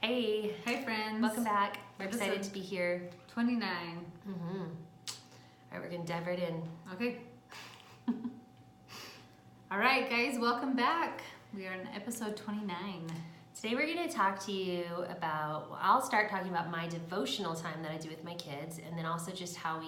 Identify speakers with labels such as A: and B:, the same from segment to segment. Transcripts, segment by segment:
A: Hey.
B: Hey friends.
A: Welcome back. We're excited to be here.
B: 29.
A: All right, we're going to dive right in.
B: Okay. All right, guys, welcome back. We are in episode 29.
A: Today we're going to talk to you about, I'll start talking about my devotional time that I do with my kids, and then also just how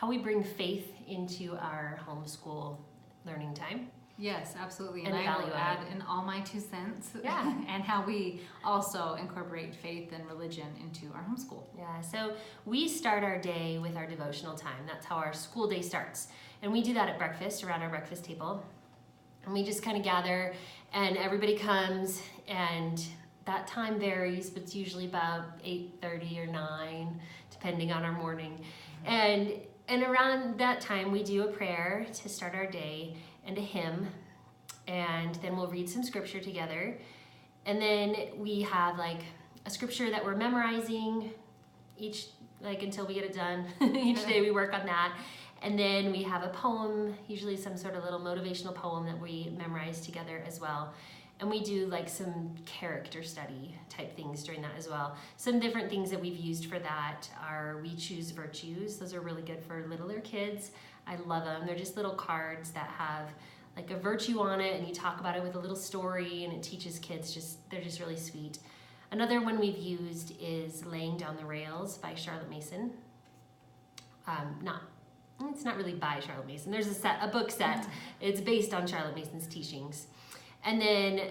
A: we bring faith into our homeschool learning time.
B: Yes, absolutely.
A: And
B: I will add in all my 2 cents.
A: Yeah.
B: And how we also incorporate faith and religion into our homeschool.
A: Yeah, so we start our day with our devotional time. That's how our school day starts. And we do that at breakfast, around our breakfast table. And we just kind of gather and everybody comes, and that time varies, but it's usually about 8:30 or 9, depending on our morning. And around that time we do a prayer to start our day and a hymn, and then we'll read some scripture together. And then we have like a scripture that we're memorizing until we get it done. Each day we work on that. And then we have a poem, usually some sort of little motivational poem that we memorize together as well. And we do like some character study type things during that as well. Some different things that we've used for that are We Choose Virtues. Those are really good for littler kids. I love them. They're just little cards that have like a virtue on it, and you talk about it with a little story, and it teaches kids they're just really sweet. Another one we've used is Laying Down the Rails by Charlotte Mason. It's not really by Charlotte Mason. There's a book set. It's based on Charlotte Mason's teachings. And then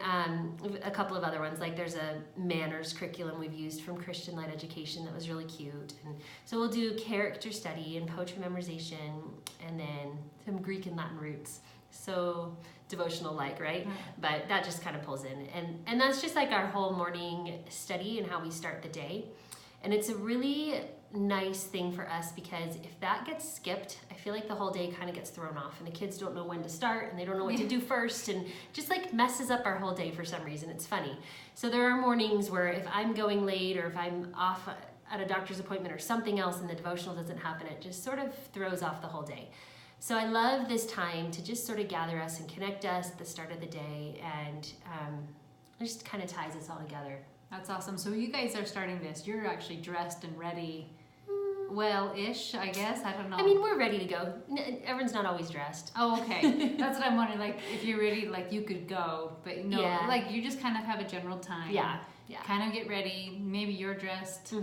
A: a couple of other ones, like there's a manners curriculum we've used from Christian Light Education that was really cute. And so we'll do character study and poetry memorization, and then some Greek and Latin roots. So devotional-like, right? But that just kind of pulls in. And that's just like our whole morning study and how we start the day. And it's a really nice thing for us, because if that gets skipped, I feel like the whole day kind of gets thrown off, and the kids don't know when to start, and they don't know what to do first, and just like messes up our whole day for some reason. It's funny. So there are mornings where if I'm going late, or if I'm off at a doctor's appointment or something else and the devotional doesn't happen, it just sort of throws off the whole day. So I love this time to just sort of gather us and connect us at the start of the day, and it just kind of ties us all together.
B: That's awesome. So you guys are starting this. You're actually dressed and ready. Well-ish, I guess. I don't know.
A: I mean, we're ready to go. Everyone's not always dressed.
B: Oh, okay. That's what I'm wondering. Like, if you're ready, like you could go, but no, like you just kind of have a general time.
A: Yeah.
B: Kind of get ready. Maybe you're dressed.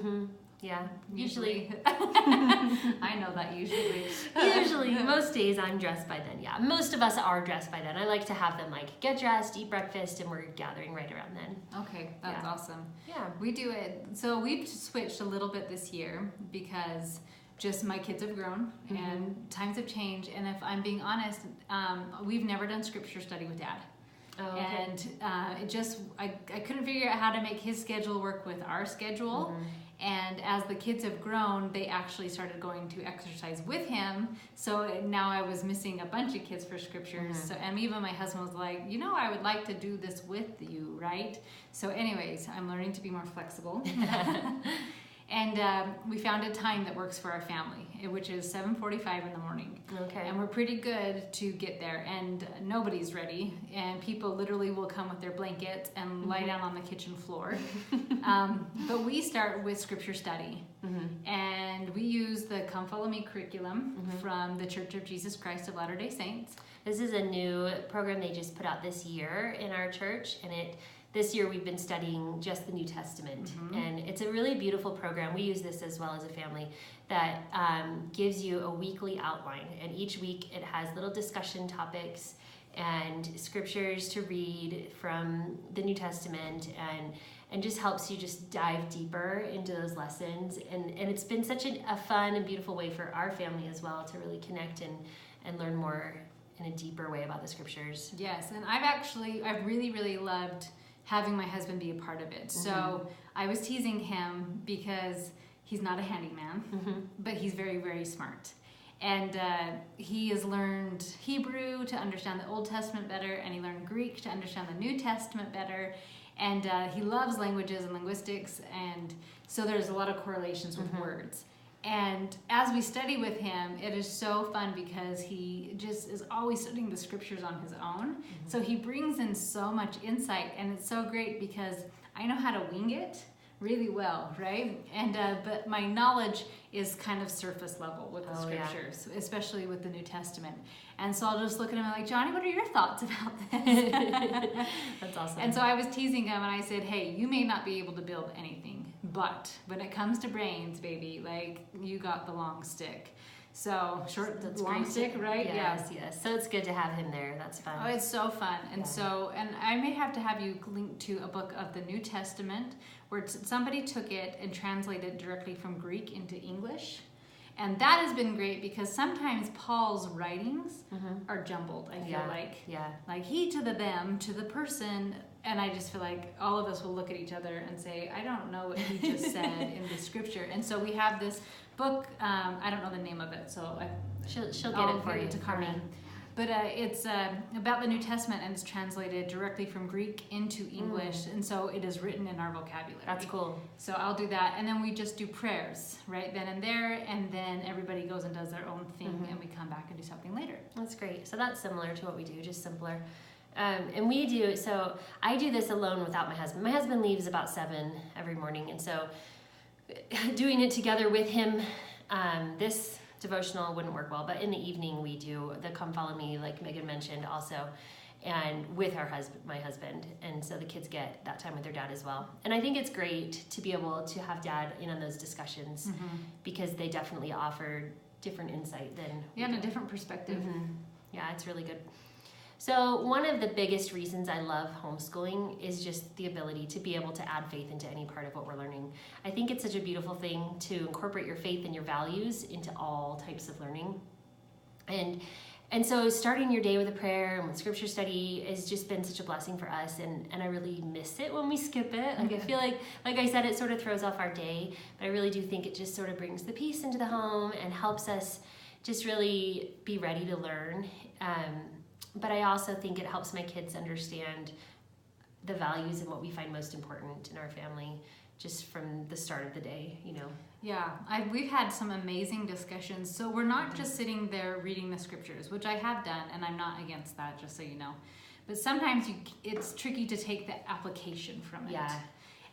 A: Yeah. Usually.
B: I know that usually.
A: Usually, most days I'm dressed by then. Yeah. Most of us are dressed by then. I like to have them like get dressed, eat breakfast, and we're gathering right around then.
B: Okay, that's awesome.
A: Yeah.
B: We do it. So we've switched a little bit this year because just my kids have grown and times have changed. And if I'm being honest, we've never done scripture study with Dad.
A: Oh, okay.
B: And I couldn't figure out how to make his schedule work with our schedule. And as the kids have grown, they actually started going to exercise with him. So now I was missing a bunch of kids for scriptures. So, and even my husband was like, I would like to do this with you, right? So anyways, I'm learning to be more flexible. And we found a time that works for our family, which is 7:45 in the morning.
A: Okay.
B: And we're pretty good to get there, and nobody's ready, and people literally will come with their blankets and lie down on the kitchen floor. But we start with scripture study, and we use the Come Follow Me curriculum from the Church of Jesus Christ of Latter-day Saints.
A: This is a new program they just put out this year in our church, and this year we've been studying just the New Testament, and it's a really beautiful program. We use this as well as a family that gives you a weekly outline, and each week it has little discussion topics and scriptures to read from the New Testament, and just helps you just dive deeper into those lessons. And it's been such a fun and beautiful way for our family as well to really connect and learn more in a deeper way about the scriptures.
B: Yes, and I've really, really loved having my husband be a part of it. So I was teasing him because he's not a handyman, but he's very, very smart. And he has learned Hebrew to understand the Old Testament better, and he learned Greek to understand the New Testament better. And he loves languages and linguistics, and so there's a lot of correlations with words. And as we study with him, it is so fun because he just is always studying the scriptures on his own. So he brings in so much insight, and it's so great because I know how to wing it, really well, right? And but my knowledge is kind of surface level with the scriptures, especially with the New Testament. And so I'll just look at him and I'm like, Johnny, what are your thoughts about this?
A: That's awesome.
B: And so I was teasing him and I said, hey, you may not be able to build anything, but when it comes to brains, baby, like you got the long stick. So short,
A: that's
B: long
A: great.
B: stick, right?
A: Yes. So it's good to have him there. That's fun.
B: Oh, it's so fun. And and I may have to have you link to a book of the New Testament where somebody took it and translated it directly from Greek into English. And that has been great because sometimes Paul's writings are jumbled, I feel like.
A: Yeah.
B: Like he to the them, to the person. And I just feel like all of us will look at each other and say, I don't know what he just said in the scripture. And so we have this book, I don't know the name of it, so
A: she'll get it for you.
B: To Carmen. But it's about the New Testament and it's translated directly from Greek into English. And so it is written in our vocabulary.
A: That's cool.
B: So I'll do that. And then we just do prayers right then and there. And then everybody goes and does their own thing and we come back and do something later.
A: That's great. So that's similar to what we do, just simpler. And we do, so I do this alone without my husband. My husband leaves about 7 every morning. And so doing it together with him, this devotional wouldn't work well, but in the evening we do the Come Follow Me, like Megan mentioned also, and with my husband. And so the kids get that time with their dad as well. And I think it's great to be able to have dad in on those discussions because they definitely offer different insight than
B: and a different perspective.
A: Yeah, it's really good. So one of the biggest reasons I love homeschooling is just the ability to be able to add faith into any part of what we're learning. I think it's such a beautiful thing to incorporate your faith and your values into all types of learning. And so starting your day with a prayer and with scripture study has just been such a blessing for us, and I really miss it when we skip it. Like I feel like I said, it sort of throws off our day, but I really do think it just sort of brings the peace into the home and helps us just really be ready to learn. But I also think it helps my kids understand the values and what we find most important in our family just from the start of the day, you know.
B: Yeah, we've had some amazing discussions. So we're not just sitting there reading the scriptures, which I have done, and I'm not against that, just so you know. But sometimes it's tricky to take the application from it.
A: Yeah.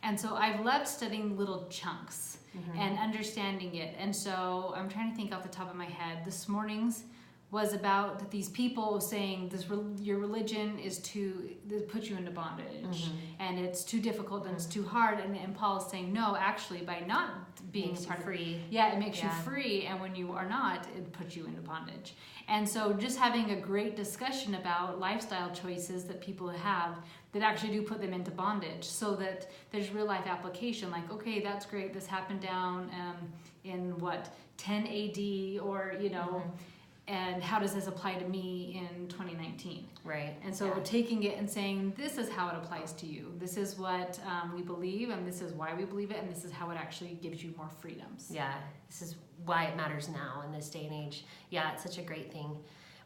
B: And so I've loved studying little chunks and understanding it. And so I'm trying to think off the top of my head. This morning's was about these people saying your religion is put you into bondage and it's too difficult and it's too hard, and Paul is saying no, actually by not being
A: free.
B: It makes you free, and when you are not, it puts you into bondage. And so just having a great discussion about lifestyle choices that people have that actually do put them into bondage, so that there's real life application, like, okay, that's great, this happened down in 10 AD, or you know, and how does this apply to me in 2019?
A: Right.
B: And so taking it and saying, this is how it applies to you. This is what we believe, and this is why we believe it, and this is how it actually gives you more freedoms.
A: Yeah, this is why it matters now in this day and age. Yeah, it's such a great thing.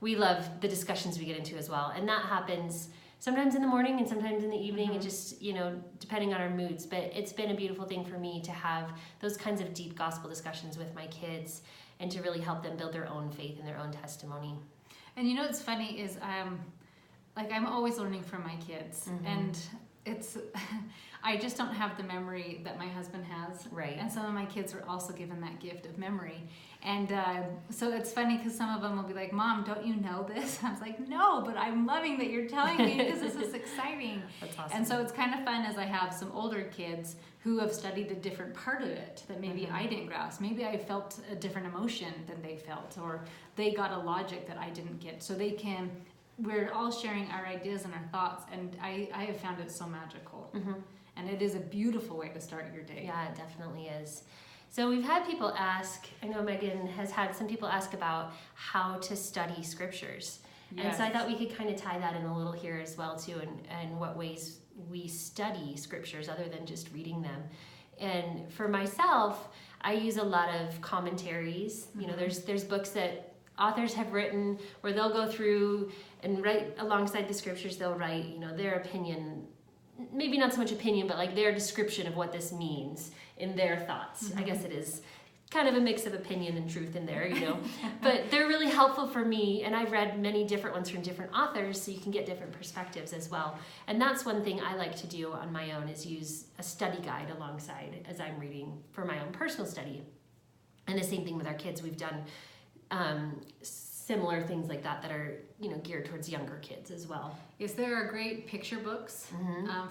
A: We love the discussions we get into as well. And that happens sometimes in the morning and sometimes in the evening, and just, you know, depending on our moods. But it's been a beautiful thing for me to have those kinds of deep gospel discussions with my kids, and to really help them build their own faith and their own testimony.
B: And you know what's funny is I'm always learning from my kids, and it's I just don't have the memory that my husband has.
A: Right.
B: And some of my kids are also given that gift of memory. And so it's funny because some of them will be like, Mom, don't you know this? I was like, no, but I'm loving that you're telling me because this is exciting.
A: That's awesome.
B: And so it's kind of fun as I have some older kids who have studied a different part of it that maybe I didn't grasp. Maybe I felt a different emotion than they felt, or they got a logic that I didn't get. So we're all sharing our ideas and our thoughts, and I have found it so magical. And it is a beautiful way to start your day.
A: Yeah, it definitely is. So we've had people ask, I know Megan has had some people ask about how to study scriptures. Yes. And so I thought we could kind of tie that in a little here as well too, and what ways we study scriptures other than just reading them. And for myself, I use a lot of commentaries. You know, there's books that authors have written where they'll go through and write alongside the scriptures, they'll write, you know, their opinion, maybe not so much opinion, but like their description of what this means in their thoughts. I guess it is kind of a mix of opinion and truth in there, you know. But they're really helpful for me, and I've read many different ones from different authors, so you can get different perspectives as well. And that's one thing I like to do on my own, is use a study guide alongside as I'm reading for my own personal study. And the same thing with our kids. We've done similar things like that are, you know, geared towards younger kids as well.
B: Yes, there are great picture books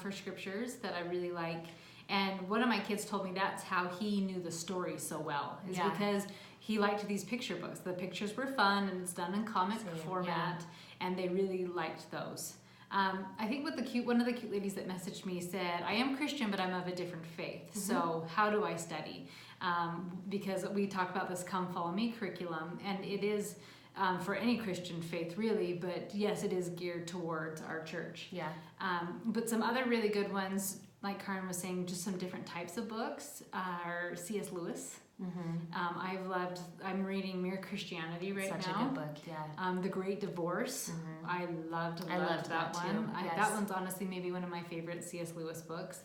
B: for scriptures that I really like. And one of my kids told me that's how he knew the story so well, is because he liked these picture books. The pictures were fun, and it's done in comic format, and they really liked those. I think one of the cute ladies that messaged me said, I am Christian, but I'm of a different faith. So how do I study? Because we talk about this Come Follow Me curriculum, and it is for any Christian faith, really, but yes, it is geared towards our church.
A: Yeah.
B: But some other really good ones, like Karen was saying, just some different types of books, are C.S. Lewis. I'm reading Mere Christianity right now.
A: Such a good book, yeah.
B: The Great Divorce. I loved that one.
A: Yes.
B: That one's honestly maybe one of my favorite C.S. Lewis books.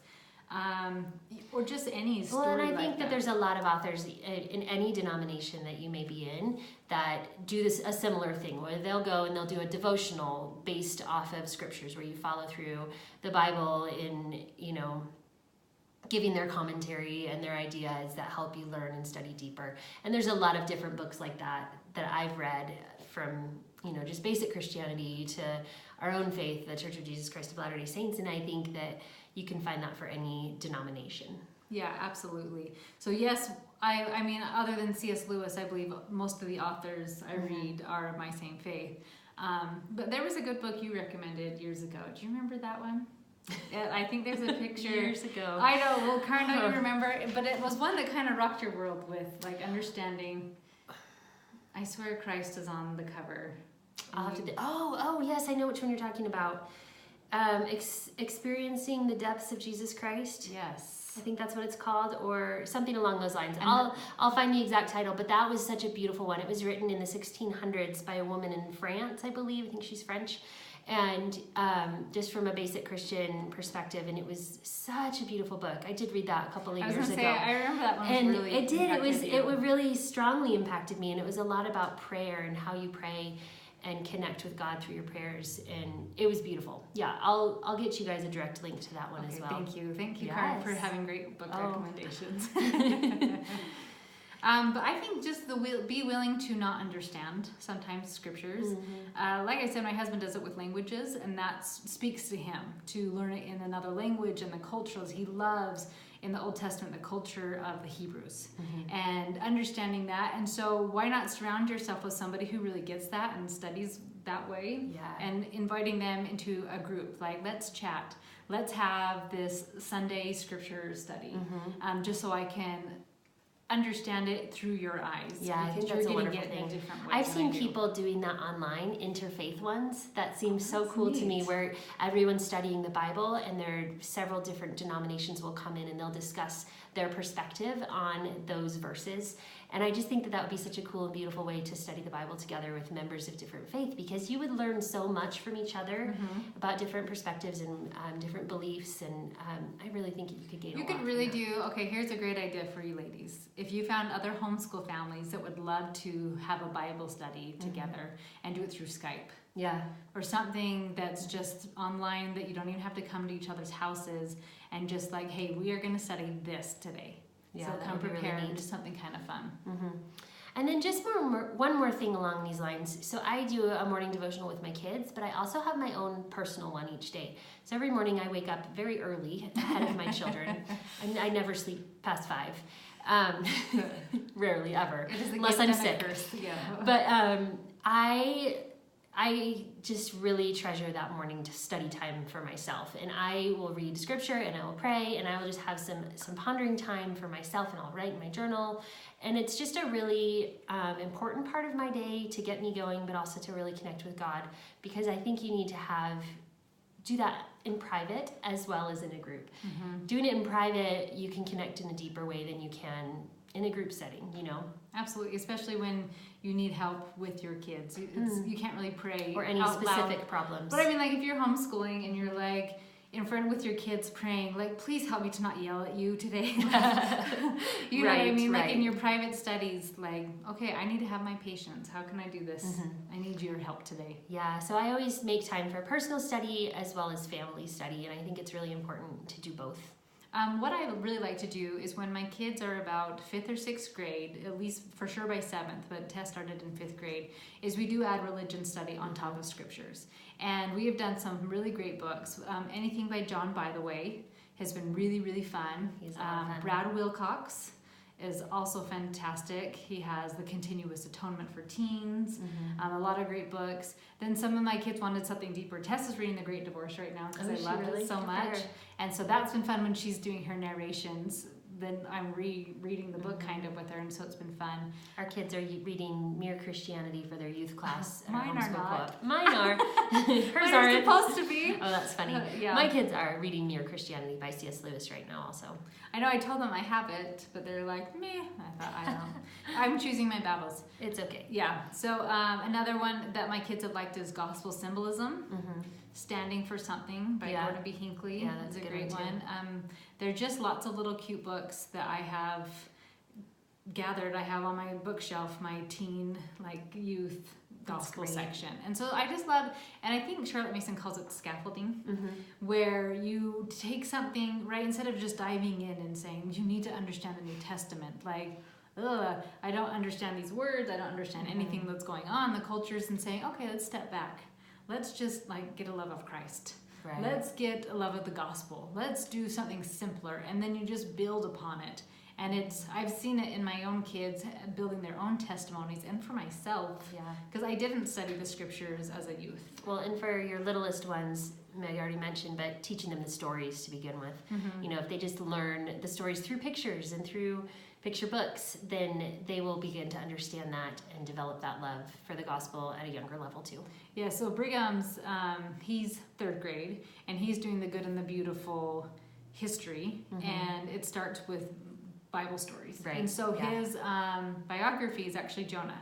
B: Or just any story.
A: Well, and I think that there's a lot of authors in any denomination that you may be in that do a similar thing, where they'll go and they'll do a devotional based off of scriptures, where you follow through the Bible in, you know, giving their commentary and their ideas that help you learn and study deeper. And there's a lot of different books like that I've read, from, you know, just basic Christianity to our own faith, the Church of Jesus Christ of Latter-day Saints, and I think that you can find that for any denomination.
B: Yeah, absolutely. So yes, I mean, other than C.S. Lewis, I believe most of the authors I read are of my same faith. But there was a good book you recommended years ago. Do you remember that one? I think there's a picture.
A: Years ago.
B: I know. Well, Karen, I don't remember, but it was one that kind of rocked your world with, like, understanding. I swear Christ is on the cover.
A: I'll have to. Oh, yes, I know which one you're talking about. Experiencing the depths of Jesus Christ.
B: Yes,
A: I think that's what it's called, or something along those lines. I'll find the exact title, but that was such a beautiful one. It was written in the 1600s by a woman in France, I believe. I think she's French, and just from a basic Christian perspective, and it was such a beautiful book. I did read that a couple of years ago.
B: I remember that one.
A: And
B: really
A: it did. It really strongly impacted me, and it was a lot about prayer and how you pray and connect with God through your prayers, and it was beautiful. Yeah, I'll get you guys a direct link to that one as well.
B: Thank you,
A: yes.
B: Karen, for having great book recommendations. But I think just be willing to not understand sometimes scriptures. Like I said, my husband does it with languages, and that speaks to him to learn it in another language and the cultures he loves. In the Old Testament, the culture of the Hebrews, and understanding that. And so why not surround yourself with somebody who really gets that and studies that way, and inviting them into a group, like, let's chat, let's have this Sunday scripture study, just so I can understand it through your eyes.
A: Yeah, I think that's a wonderful thing. I've seen people doing that online, interfaith ones. That seems so cool to me, where everyone's studying the Bible, and there are several different denominations will come in and they'll discuss their perspective on those verses. And I just think that would be such a cool and beautiful way to study the Bible together with members of different faith, because you would learn so much from each other about different perspectives and different beliefs, and I really think you could gain a lot.
B: You could really here's a great idea for you ladies. If you found other homeschool families that would love to have a Bible study together and do it through Skype.
A: Yeah.
B: Or something that's just online, that you don't even have to come to each other's houses, and just like, hey, we are going to study this today.
A: Yeah,
B: so come prepared, really, and just something kind of fun.
A: And then just one more thing along these lines. So I do a morning devotional with my kids, but I also have my own personal one each day. So every morning I wake up very early, ahead of my children. I never sleep past 5. Rarely ever, unless I'm sick. But I just really treasure that morning to study time for myself, and I will read scripture, and I will pray, and I will just have some pondering time for myself, and I'll write in my journal. And it's just a really important part of my day to get me going, but also to really connect with God, because I think you need to do that in private as well as in a group. Doing it in private, you can connect in a deeper way than you can in a group setting, you know?
B: Absolutely, especially when you need help with your kids. You can't really pray
A: or any
B: out
A: specific
B: loud.
A: problems.
B: But I mean, like, if you're homeschooling and you're like, in front with your kids praying, like, please help me to not yell at you today. You know what I
A: Right,
B: mean? Like
A: right.
B: in your private studies, like, okay, I need to have my patience. How can I do this? I need your help today.
A: Yeah, so I always make time for personal study as well as family study, and I think it's really important to do both.
B: What I really like to do is when my kids are about 5th or 6th grade, at least for sure by 7th, but test started in 5th grade, is we do add religion study on top of scriptures. And we have done some really great books. Anything by John, by the way, has been really, really fun.
A: He's a lot of fun.
B: Brad Wilcox is also fantastic. He has The Continuous Atonement for Teens, a lot of great books. Then some of my kids wanted something deeper. Tess is reading The Great Divorce right now because I love it so much. And so that's been fun when she's doing her narrations. Then I'm reading the book kind of with her, and so it's been fun.
A: Our kids are reading Mere Christianity for their youth class. At our
B: Mine are
A: homeschool
B: not.
A: co-op. Mine are. Hers
B: Mine are
A: aren't.
B: supposed to be.
A: Oh, that's funny.
B: Yeah.
A: My kids are reading Mere Christianity by C.S. Lewis right now also.
B: I know I told them I have it, but they're like, meh. I thought, I don't. I'm choosing my battles.
A: It's okay.
B: Yeah. So another one that my kids have liked is Gospel Symbolism. Standing for Something by
A: Yeah.
B: Gordon B. Hinckley.
A: Yeah, that's
B: is
A: a
B: a
A: good
B: great
A: one, too.
B: one. They're just lots of little cute books that I have gathered. I have on my bookshelf my teen, like youth gospel
A: great.
B: section. And so I just love, and I think Charlotte Mason calls it scaffolding, where you take something, right, instead of just diving in and saying, you need to understand the New Testament. Like, I don't understand these words. I don't understand anything that's going on, the cultures, and saying, okay, let's step back. Let's just like get a love of Christ.
A: Right.
B: Let's get a love of the gospel. Let's do something simpler. And then you just build upon it. And I've seen it in my own kids building their own testimonies, and for myself,
A: Yeah.
B: because I didn't study the scriptures as a youth.
A: Well, and for your littlest ones, Meg already mentioned, but teaching them the stories to begin with. You know, if they just learn the stories through pictures and through picture books, then they will begin to understand that and develop that love for the gospel at a younger level too.
B: Yeah, so Brigham's, he's 3rd grade, and he's doing the good and the beautiful history, and it starts with Bible stories.
A: Right,
B: And so
A: yeah.
B: his biography is actually Jonah,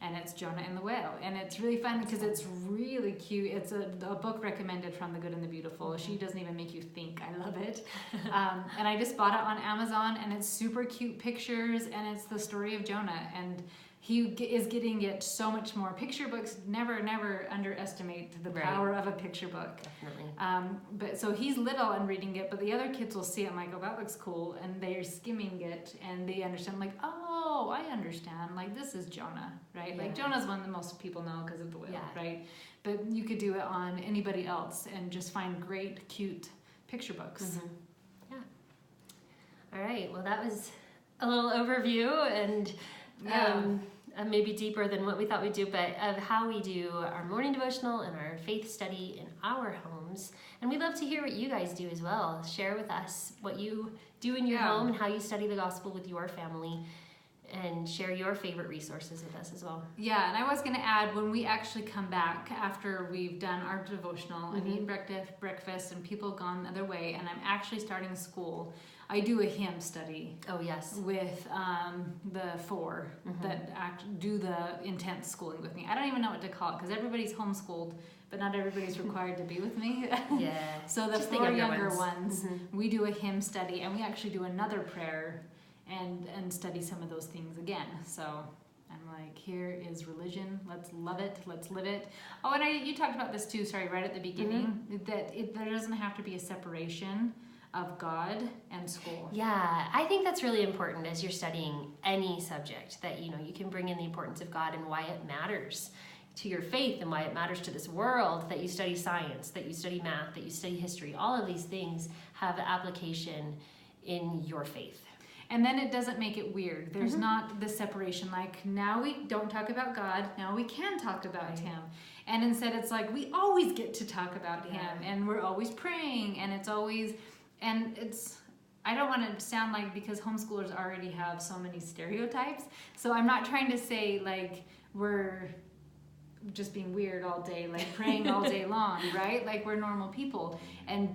B: and it's Jonah and the Whale. And it's really fun because it's really cute. It's a book recommended from The Good and the Beautiful. She doesn't even make you think. I love it. And I just bought it on Amazon, and it's super cute pictures, and it's the story of Jonah. And he is getting it so much more. Picture books, never underestimate the power of a picture book.
A: Definitely.
B: But so he's little and reading it, but the other kids will see it and like, oh, that looks cool, and they're skimming it and they understand, like, oh, I understand. Like, this is Jonah, right?
A: Yeah.
B: Like Jonah's one that most people know because of the whale,
A: Yeah.
B: right? But you could do it on anybody else and just find great, cute picture books.
A: Yeah. All right. Well, that was a little overview and maybe deeper than what we thought we'd do, but of how we do our morning devotional and our faith study in our homes. And we'd love to hear what you guys do as well. Share with us what you do in your home and how you study the gospel with your family, and share your favorite resources with us as well.
B: Yeah, and I was going to add, when we actually come back after we've done our devotional and eaten breakfast and people have gone the other way, and I'm actually starting school, I do a hymn study.
A: Oh, yes.
B: With the 4 that do the intense schooling with me. I don't even know what to call it because everybody's homeschooled, but not everybody's required to be with me.
A: Yeah.
B: So the
A: Just
B: 4
A: the
B: younger
A: ones.
B: ones, we do a hymn study, and we actually do another prayer and study some of those things again. So I'm like, here is religion. Let's love it. Let's live it. Oh, and you talked about this too, sorry, right at the beginning, that there doesn't have to be a separation of God and school.
A: Yeah, I think that's really important as you're studying any subject, that you can bring in the importance of God and why it matters to your faith and why it matters to this world, that you study science, that you study math, that you study history. All of these things have application in your faith.
B: And then it doesn't make it weird. There's not the separation, like now we don't talk about God, now we can talk about Him. And instead it's like we always get to talk about Him, and we're always praying, and it's always, and it's, I don't want to sound like, because homeschoolers already have so many stereotypes, so I'm not trying to say like we're just being weird all day, like praying all day long, right? Like we're normal people.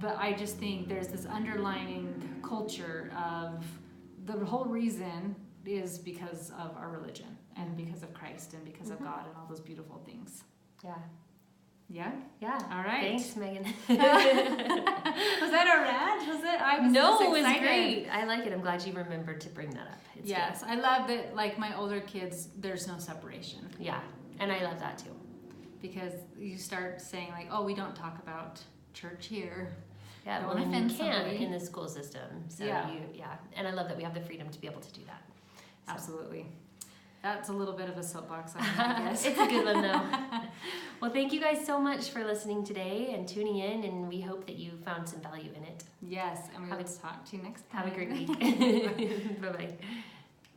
B: But I just think there's this underlying culture of, the whole reason is because of our religion and because of Christ and because of God and all those beautiful things.
A: Yeah.
B: Yeah.
A: Yeah.
B: All right.
A: Thanks, Megan.
B: Was that a rant? Was it? I was
A: No,
B: just
A: it was
B: excited.
A: great. I like it. I'm glad you remembered to bring that up. It's
B: Yes, I love that. Like my older kids, there's no separation.
A: good. Yeah, and I love that too.
B: Because you start saying like, oh, we don't talk about church here.
A: Yeah,
B: Don't
A: well, and you
B: offend
A: can
B: somebody.
A: in the school system. So
B: Yeah.
A: And I love that we have the freedom to be able to do that. So.
B: Absolutely. That's a little bit of a soapbox on me, I guess.
A: It's a good one though. Well, thank you guys so much for listening today and tuning in, and we hope that you found some value in it.
B: Yes, and we will talk to you next time.
A: Have a great week. Bye-bye.